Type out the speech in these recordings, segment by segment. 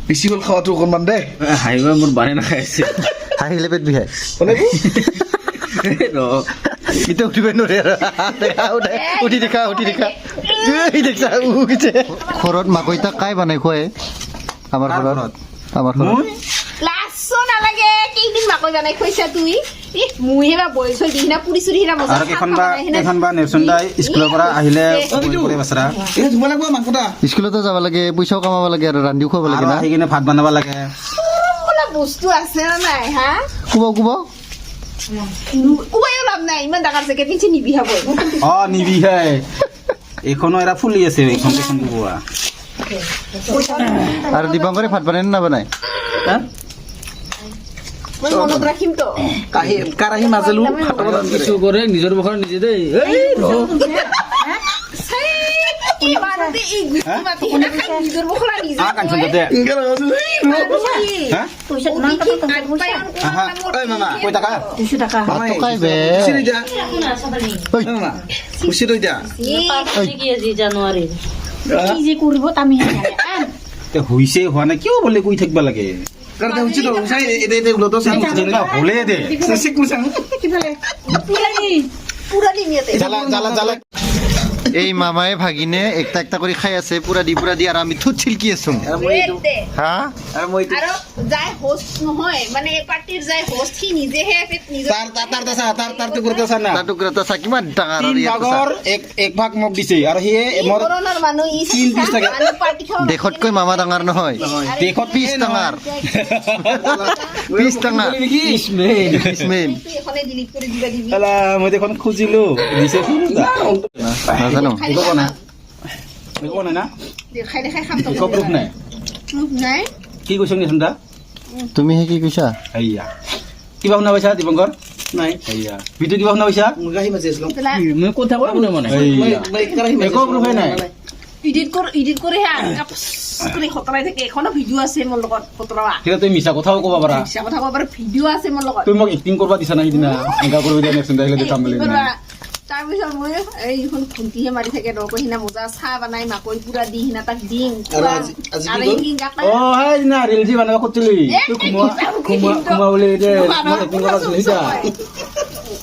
বেছি হ'ল খাওয়াটো অকণমান দে হাইবা মোৰ বানে নাখাইছে হাঁহিলে পেট বিষায় ইটো উঠিব নোৱাৰে উঠি দেখা দেখিছা উঠিছে ঘৰত মাকৈতা কাই বনাই খুৱাই আমাৰ ঘৰত লাছো নালাগে কেইদিন মাকৈ বনাই খুৱাইছা তুই মুহে বা বইল চইল দি না পুৰি চুৰি হিনা মজা আৰু কেইখন বা নেপচন দাই স্কুলৰ পৰা আহিলে কৰি বাছৰা এই ধুব লাগিব মাংসটা স্কুলতো যাব লাগে পইচাও কামাব লাগে আৰু ৰান্ধিও খুৱাব লাগে না আহি কিনে ভাত বনাব লাগে বোলা বস্তু আছে না নাই হা কুবাও কুবাইও লাভ নাই ইমান ডাঙৰ জেগে পিছে নিবিহাব নিবিহে এইখনো এৰা ফুলি আছে এইখন কেইখন কুবোৱা আৰু দীপংকৰে ভাত বনাই নাবনাই মই মনত ৰাখিম তো কাৰাহী মাজেলো কিছু কৰে নিজৰ মুখৰ নিজে দেই কি বাৰতে এই গুটি মাটি হিনা খাই নিজৰ মুখলা নিজে কাঞ্চন তাতে মামা কৈ টাকা 200 টাকা টকাই বে খুচি তই দিয়া কি যে কৰিব তামি হৈছে হোৱা নাই কিয় বোলে কৈ থাকিব লাগে কারতে উচিত উসাই এতে গুলো তো সাং হলে দে সিক মুসাং পুরানি নিয়েতে জ্বালা এই মামায়ে ভাগিনে একটা কৰি খাই আছে পুৰা দি আৰু আমি থুত চিলকি আছো হা আৰ মই আৰু যাই হোস্ট নহয় মানে এই পাৰ্টিৰ যাই হোস্ট সি নিজেহে নিজে তাৰ তো কৰতে না তাৰ টুকুৰা তো কিমান ডাঙৰ আৰু ইয়াত ভাগৰ এক ভাগ মোক দিছে আৰু সিয়ে মোৰ কৰোনাৰ মানুহ ই 30 টাকা পাৰ্টি খাব দেশতকৈ মামা ডাঙৰ নহয় দেখত পিছ ডাঙৰ ইছমেন এখনে ডিলিট কৰি দিবা দিবি এলা মই দেখোন খুজিলো দিছে নাজানো একো নাই না দেখাই খাম তো একো প্ৰুফ নাই নাই কি কৈছ নিচোন দা তুমি হে কি কৈছা এইয়া কিবা শুনা পাইছা দীপংকৰ নাই এইয়া ভিডিঅ' কিবা শুনা পাইছা মুগাহি মাঝে আসলাম মই কথা কোৱা শুনা মানে একো প্ৰুফে নাই এডিট কৰি হে কৰি খতৰাই থাকে এখনো ভিডিঅ' আছে মোৰ লগত খতৰা তেতিয়া তুমি মিছা কথাও ক'ব পাৰা মিছা কথা ক'ব পাৰে ভিডিঅ' আছে মোৰ লগত তুমি মোক এক্টিং কৰিব দিছা না সিদিনা এনেকা কৰিব দিয়া নেক্সট আহিলে দেখাম বুলি তাৰপিছত মই এইখন খুন্তিহে মাৰি থাকে দৰকৈ সিনা মজা চাহ বনাই মাকৈ পুৰা দি সিনা তাক দিম আৰু এই অ হাই না ৰিলজি বনাব খুজিলি তুই খুমা বুলি যে এক্টিং কৰা চলিছা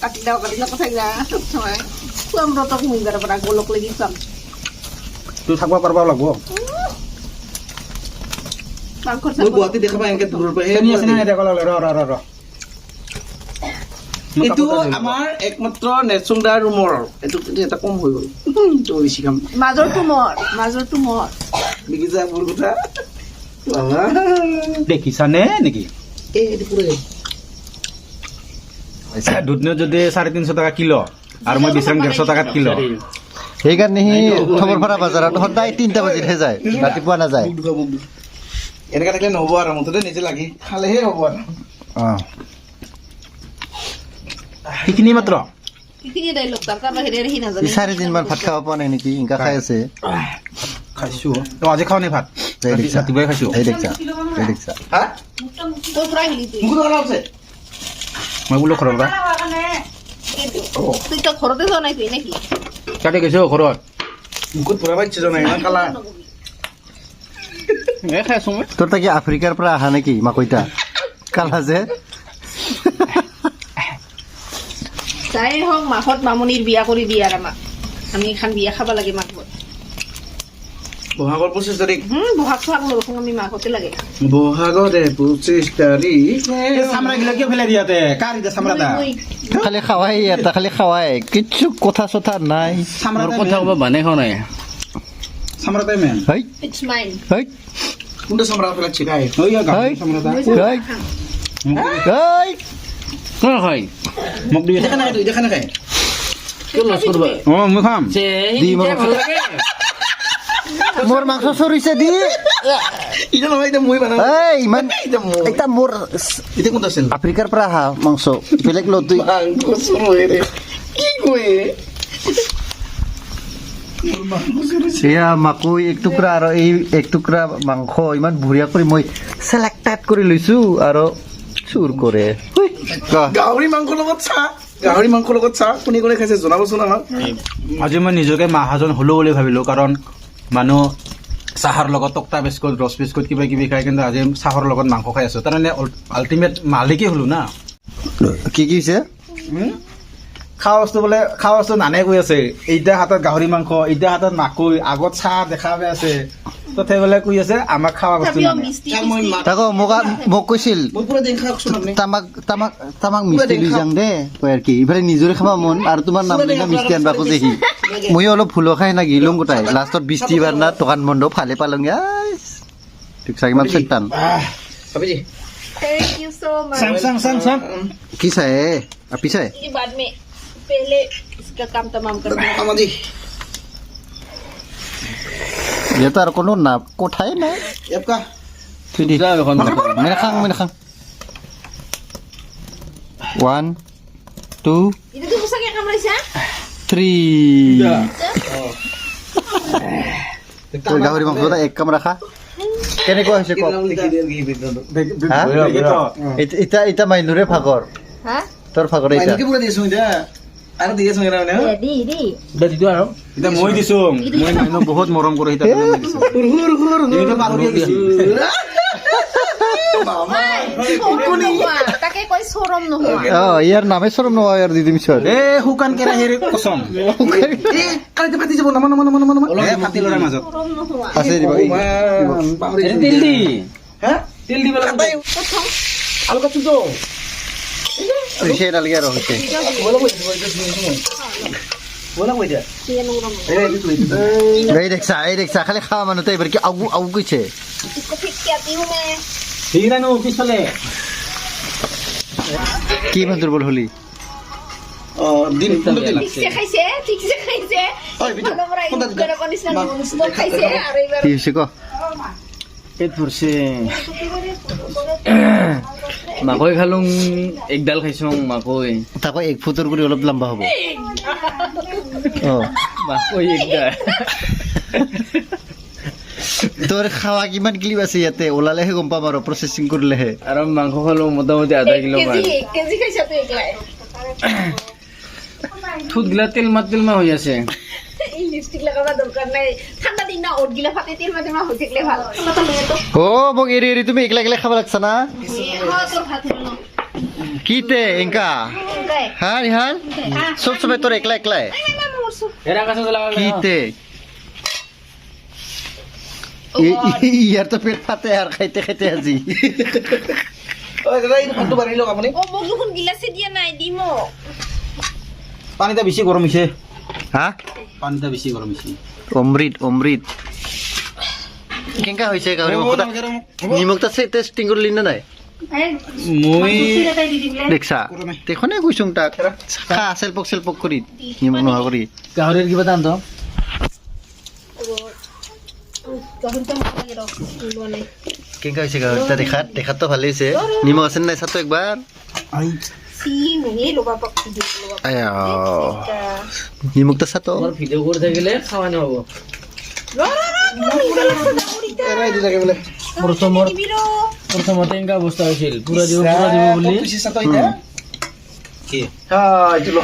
কাটি দাও কথা গা খুৱাম ৰতক মুগাৰ পৰা গোলক লাগি খুৱাম তুই থাকবা পাৰবা লাগবো মাংসৰ মই গুৱাহাটী দেখা পাই এনেকে দূৰৰ পৰা তেনি আছে না দেখো ৰ এইটো আমাৰ একমাত্ৰ নেচুংদাৰ ৰুমৰ এইটো এটা কম হৈ গ'ল তো বেছি কাম মাজৰটো মৰ বিকিজা মোৰ কথা দেখিছানে নেকি এইটো পুৰা দুধনে যদি 350 টাকা কিলো আৰু মই বিচাৰিম 150 টাকাত কিলো সেইকাৰণে সি থবৰপাৰা বজাৰত সদায় 3টা বাজিতহে যায় ৰাতিপুৱা নাযায় এনেকা থাকিলে নহ'ব আৰু মুঠতে নিজে লাগি খালেহে হ'ব আৰু সেইখিনি মাত্ৰ কিখিনি ডাইলগ তাৰ বাহিৰে সি নাজানে 4-3 মান ভাত খাব পোৱা নাই নেকি ইনকা খাই আছে খাইছো তো আজি খাও নাই ভাত ৰাতিপুৱাই খাইছো এই দেখছা হা তোৰ পৰা আহিলি তুই মুকুট গলা আছে মই বোলো ঘৰৰ পৰা তুই তো ঘৰতে যোৱা নাই তুই নেকি কাটি গৈছো ঘৰত মুকুট পুৰা বাচ্চা জনাই না কালা খাইছো মই তোৰ তাকি আফ্ৰিকাৰ পৰা আহা নেকি মাকৈতা কালা যে যাই হওক মাহত মামনিৰ বিয়া কৰি দিয়ে আৰু আমাক আমি এখন বিয়া খাব লাগে মাহত বহাগৰ 25 তাৰিখ বহাগ খোৱাক নৰখোঁ আমি মাহতে লাগে বহাগৰ 25 তাৰিখ চামৰা গিলা কিয় ফেলাই দিয়াতে কাৰ ইটা চামৰা দা খালি খাৱাই এটা খালি খাৱাই কিছু কথা চথা নাই চামৰা কথা ক'ব বানে খাও নাই চামৰা টাইম হেই ইটছ মাইন হেই কোনটা সম্ৰা ফেলা চিকাই ওইয়া গাড়ি চামৰা দা হেই হেই কোন হয় মোক দি দেখা না তুই দেখা না খাই কিয় লছ কৰবা অ মই খাম দি মোৰ মাংস চৰিছে দি ইটা নহয় এটা মই বানাও এই ইমান এটা মোৰ এটা কোনটা আছিল আফ্ৰিকাৰ পৰা আহা মাংস বেলেগ ল তুই কি কয় এয়া মাকৈ এক টুকুৰা আৰু এই এক টুকুৰা মাংস ইমান বঢ়িয়া কৰি মই সেলেক্টেড কৰি লৈছো আৰু চুৰ কৰে গাহৰি মাংসৰ লগত চাহ কোনে কোনে খাইছে জনাবচোন আমাক আজি মই নিজকে মাহাজন হলো বুলি ভাবিলো কাৰণ মানুহ চাহৰ লগত টকতা বিস্কুট ৰস বিস্কুট কিবা কিবি খাই কিন্তু আজি চাহৰ লগত মাংস খাই আছো তাৰমানে আল্টিমেট মালিকেই হলো না কি হৈছে খোৱা বস্তু নানে কৈ আছে এইটা হাতত গাহৰি মাংস এইটা হাতত মাকৈ আগত চাহ দেখা পাই আছে তথাপি বোলে কৈ আছে আমাক খোৱা বস্তু নানে তাকো মোক কৈছিল মই পুৰা দিন খাওকচোন আপুনি তামাক মিষ্টি লৈ যাং দে কয় আৰু কি ইফালে নিজৰে খাবা মন আৰু তোমাৰ নাম লৈ মিষ্টি আনবা খোজে সি মই অলপ ফুলো খাই না গিলং গোটাই লাষ্টত বৃষ্টিবাৰ না দোকান বন্ধ ফালে পালং ঠিক চাগে ইমান চেতান ভাবিজি Thank you so much. চাং কি চাই আপি চাই ये बाद में पहले इसका काम तमाम करना है। আমাজি ইয়াত আৰু কোনো না কোঠাই নাই এপকা থৈ দি মেৰা খাং 1 2 Itu tuh pusaka yang kamu rasa? 3 তোৰ গাহৰি মাংসটা এক কাম ৰাখা কেনেকুৱা হৈছে কওক হা ইটা মাইনুৰে ভাগৰ Hah? তোৰ ভাগৰ ইটা মাইনকে পুৰা দিছো এতিয়া আৰু দিয়ে চঙৰা মানে Ya di. দিছো আৰু এতিয়া মই দিছো মই মানুহক বহুত মৰম কৰো এতিয়া এইটো পাহৰি গৈছি Sorom nohua. Takai koi sorom nohua. ইয়াৰ নামে চৰম নহয় ইয়াৰ দুদিন পিছত এ শুকান কেৰাহীৰ কচম এই কালিতে পাতি যাব নামা এ ফাটি লৰা মাজত Sorom nohua. আছে দিব পাহৰি তেল দি হা তেল দিব লাগিব আলু কাটছো তো হৈছে নালাগে আৰু হৈছে বলা কই দিয়া Siya nung rom. এই দেখছা খালি খাওয়া মানুহ এইবাৰ কি আউ আউ কৈছে Isko pikyati mo me. ঠিক নাই নো পিছফালে কি ইমান দুৰ্বল হলি অ দিন দিন Tikse kaise. Oy, Bito. Ano mo rin? Punta dito. Gano'n ko nisna gusto kaise. কি হৈছে ক পেট ভৰছে মাকৈ খালোঁ একডাল খাইছোঁ মাকৈ তাকো 1 ফুটৰ কৰি অলপ লম্বা হ'ব অ মাকৈ একডাল তোৰ খাৱা কিমান ক্লিপ আছে ইয়াতে ওলালেহে গম পাম আৰু প্ৰচেছিং কৰিলেহে আৰু মাংস খালোঁ মোটামুটি আধা কিলো মান Kezi kaise to iklay. ঠোঁট গিলা তেল মা হৈ আছে এই লিপস্টিক লাগাবার দরকার নাই ঠান্ডা দিন না ওট গিলা ফাতে তেল মাঝে মা হই থাকলে ভালো কথা লয়ে তো অ মোক এৰি তুমি একলা একলা খাব লাগছা না হ্যাঁ তোর হাতে নো কিতে এংকা গায় হা রিহান সব সময় তোর একলা একলাই না মোরসু এরা কাছে লাগা কিতে ইয়াৰ তো পেট ফাটে আৰু খাইতে খাইতে আজি ঐ দাদা এই ফটো বাঢ়ি লওক আপুনি ও মোক যখন গিলাসে দিয়া নাই দিমো পানীটা বেছি গৰম হৈছে হা পানীটা বেছি গৰম হৈছে অমৃত কেনেকা হৈছে গাহৰি মাংসটা নিমখটা টেষ্টিং কৰিলি নে নাই মই দেখছা তেখনে কৈছোং তাক খা চেলপক কৰি নিমখ নোহোৱা কৰি গাহৰিৰ কিবা দাম তো তখন তো মনে গেল বলে কেনেকা হৈছে গাহৰিটা দেখাতো ভালেই হৈছে নিমখ আছে নাই চাতো একবাৰ সি মুনি লোবা পাক দি লোবা আয়া নিমখটা চাতো তোমাৰ ভিডিঅ' কৰি থাকিলে খাৱা নহ'ব এৰাই দি লাগে বোলে প্ৰথমতে এনেকুৱা অৱস্থা হৈছিল পুৰা দিব বুলি পিছে চাতো এতিয়া কি হা এইটো ল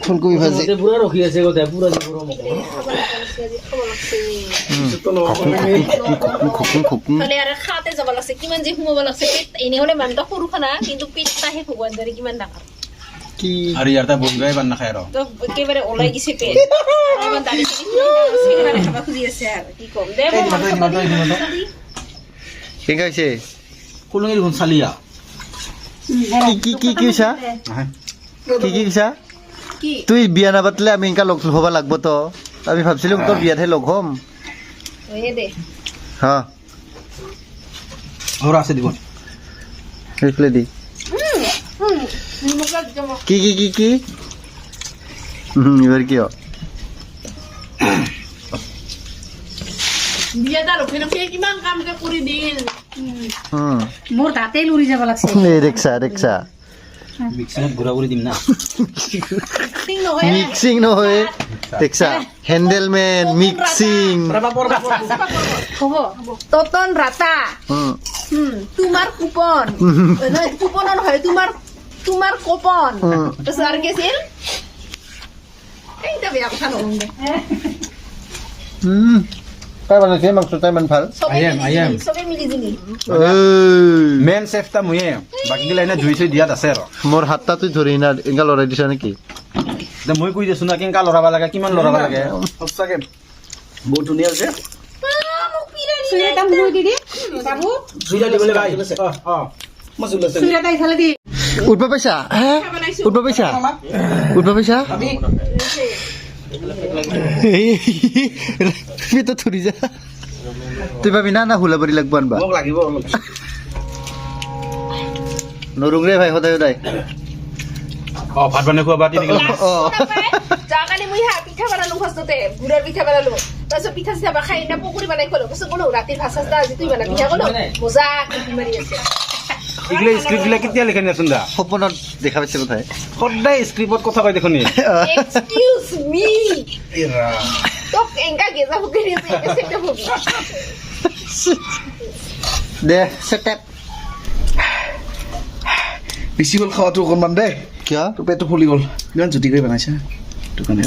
ফুলকবি ভাজি প্ৰথমতে পুৰা ৰখি আছে কথা পুৰা দিব মোক খুকুং তাহলে আর খাতে যাব লাগছে কিমান যে ঘুমাব লাগছে এনে হলে মানটা সরু খানা কিন্তু পিঠটাহে ভগবান ধরে কিমান ডাঙৰ কি আৰু ইয়াৰ তা বনগাই বান নাখায় আৰু তো একেবারে ওলাই গেছে পেট আমার দাড়ি সেখানে খাবা খুঁজি আছে আর কি কম দে কেনেকা হৈছে কুলঙিৰ গুণ চালিয়া কি কৈছা কি কৈছা কি তুই বিয়া নাপাতিলে আমি এনেকা লগ হ'ব লাগব তো আমি ভাবছিলো তোৰ বিয়াতহে লগ হ'ম ওয়ে দে হা আৰু আছে দিব সেইফালে দি মুখত জমা কি এবাৰ কিয় বিয়া দাৰ ওপৰে কিমান কাম কৰি দিল মোৰ তাতে লুৰি যাব লাগছে এই দেখছা মিক্সাৰত গুড়া কৰি দিম না ঠিক নহয় মিক্সিং নহয় দেখছা হেন্ডেলমেন মিক্সিং হ'ব ততন রাতা তোমার কুপন নয় কুপন নহয় তোমার কুপন তো স্যার গেছিল এইটা বিয়া কথা নহম দে কাই বনাইছে মাংস তাই ইমান ভাল চবে মিলি জুলি মেইন চেফটা ময়ে বাকীগিলা এনে জুই চুই দিয়াত আছে আৰু মোৰ হাতটা তুই ধৰি না এনেকা লৰাই দিছা নেকি এতিয়া মই কৈ দিছো না কেনেকা লৰাব লাগে কিমান লৰাব লাগে সঁচাকে বহুত ধুনীয়া হৈছে চুইৰা দাম লৈ দি বাবু জুইলা দিবলৈ ভাই মই জুই লৈছে চুইৰা দাই ইফালে দি উঠব পাইছা উঠব পাইছা উঠব পাইছা তো ধৰি যা তুই ভাবি না হুলাবাৰী লাগব আনবা মোক লাগিব অলপ নৰুং ৰে ভাই সদায় সদায় ভাত বনাই খোৱা বাতি দিলে যাকালি মই পিঠা বনালো ফাৰ্ষ্টতে গুড়ৰ পিঠা বনালো তাৰপিছত পিঠা চিঠা খাই না পকৰি বনাই খোলো তাৰপিছত গলো ৰাতিৰ ভাত চাস্তা আজি তুই বনা পিঠা গলো মজা কি মাৰি আছে এইগিলা স্ক্ৰিপ্ট গিলা কেতিয়া লিখা নিয়াচোন দা সপোনত দেখা পাইছে বোধহয় সদায় স্ক্ৰিপ্টত কথা কয় দেখোন এক্সকিউজ মি তোক এংকা গেজা ফুকৰি আছে এসেটা ফুকি দে সেটেপ বেছি হ'ল খাৱাটো অকণমান দেই কিয় তোৰ পেটটো ফুলি গ'ল ইমান জুতি কৰি বনাইছে সেইটো কাৰণে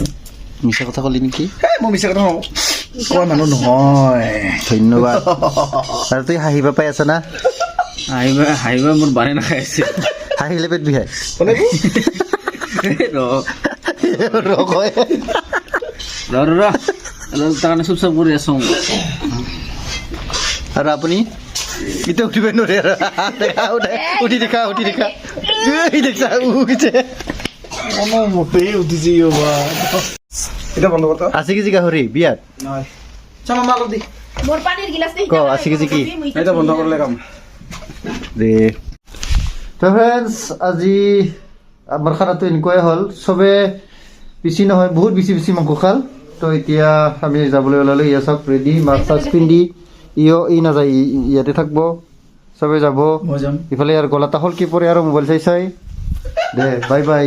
মিছা কথা ক'লি নেকি মই মিছা কথা নকওঁ কোৱা মানুহ নহয় ধন্যবাদ আৰু তুই হাঁহিব পাই আছ না হাঁহিবা মোৰ বানে নাখাই আছে হাঁহিলে পেট বিষাই ৰ কয় তাৰ কাৰণে চুপ চাপ কৰি আছো আৰু আপুনি এতিয়া উঠিবই নোৱাৰে আৰু দেখা উঠি দেখা এই দেখা উঠিছে মোটেই উঠিছে এতিয়া বন্ধ কৰতা 80 কেজি গাহৰি বিয়াত নহয় চাম আমাৰ অলপ দি মোৰ পানীৰ গিলাচ ক 80 কেজি কি এতিয়া বন্ধ কৰিলে কাম দে তো ফ্ৰেণ্ডছ আজি আমাৰ খানাটো এনেকুৱাই হ'ল চবে বেছি নহয় বহুত বেছি মাংস খাল তো এতিয়া আমি যাবলৈ ওলালোঁ ইয়া চব ৰেডি মাছ চাছ পিন্ধি ই নাযায় ইয়াতে থাকিব চবে যাব মই যাম ইফালে আৰু গলাটা হ'ল কি পৰে আৰু মোবাইল চাই দে বাই বাই